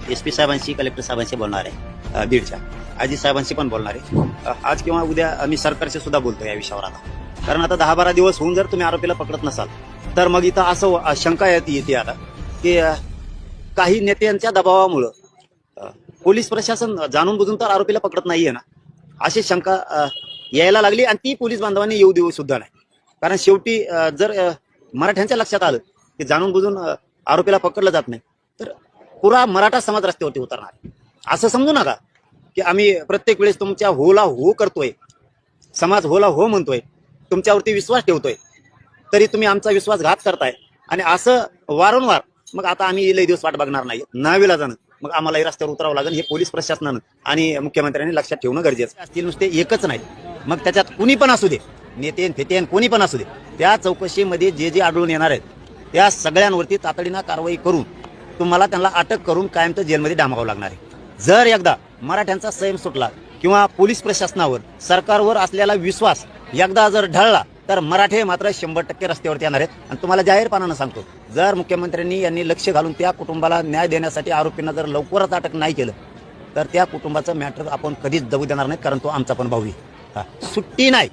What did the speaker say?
SP साहेबांशी, collector साहेबांशी बोलणार आहे बीडच्या, अजित साहेबांशी पण बोलणार आहे. आज किंवा उद्या मी सरकारशी सुद्धा बोलतो या विषयावर आता. कारण आता 10-12 दिवस होऊन जर तुम्ही आरोपीला पकडत नसाल तर मग इथं असं शंका येते आता की काही नेत्यांच्या दबावामुळं पोलीस प्रशासन जाणून बुजून तर आरोपीला पकडत नाहीये ना, अशी शंका यायला लागली. आणि ती पोलीस बांधवांनी येऊ देऊ सुद्धा नाही. कारण शेवटी जर मराठ्यांच्या लक्षात आलं की जाणून बुजून आरोपीला पकडलं जात नाही तर पुरा मराठा समाज रस्त्यावरती उतरणार. असं समजू नका की आम्ही प्रत्येक वेळेस तुमच्या होला हो करतोय, समाज होला हो म्हणतोय, तुमच्यावरती विश्वास ठेवतोय, तरी तुम्ही आमचा विश्वासघात करताय. आणि असं वारंवार मग आता आम्ही लई दिवस वाट बघणार नाही, नाविलाजानं मग आम्हाला रस्त्यावर उतरावं लागेल. हे पोलीस प्रशासनानं आणि मुख्यमंत्र्यांनी लक्षात ठेवणं गरजेचं असतील. नुसते एकच नाही, मग त्याच्यात कुणी पण असू दे, नेते फेते कोणी पण असू दे, त्या चौकशीमध्ये जे जे आढळून येणार आहेत त्या सगळ्यांवरती तातडीनं कारवाई करून तुम्हाला त्यांना अटक करून कायमचं जेलमध्ये डांबावं लागणार आहे. जर एकदा मराठ्यांचा संयम सुटला किंवा पोलीस प्रशासनावर, सरकारवर असलेला विश्वास एकदा जर ढळला तर मराठे मात्र 100% रस्त्यावरती येणार आहेत. आणि तुम्हाला जाहीरपणानं सांगतो, जर मुख्यमंत्र्यांनी यांनी लक्ष घालून त्या कुटुंबाला न्याय देण्यासाठी आरोपींना जर लवकरच अटक नाही केलं तर त्या कुटुंबाचं मॅटर आपण कधीच जगू देणार नाही. कारण तो आमचा पण भाऊ आहे, सुट्टी नाही.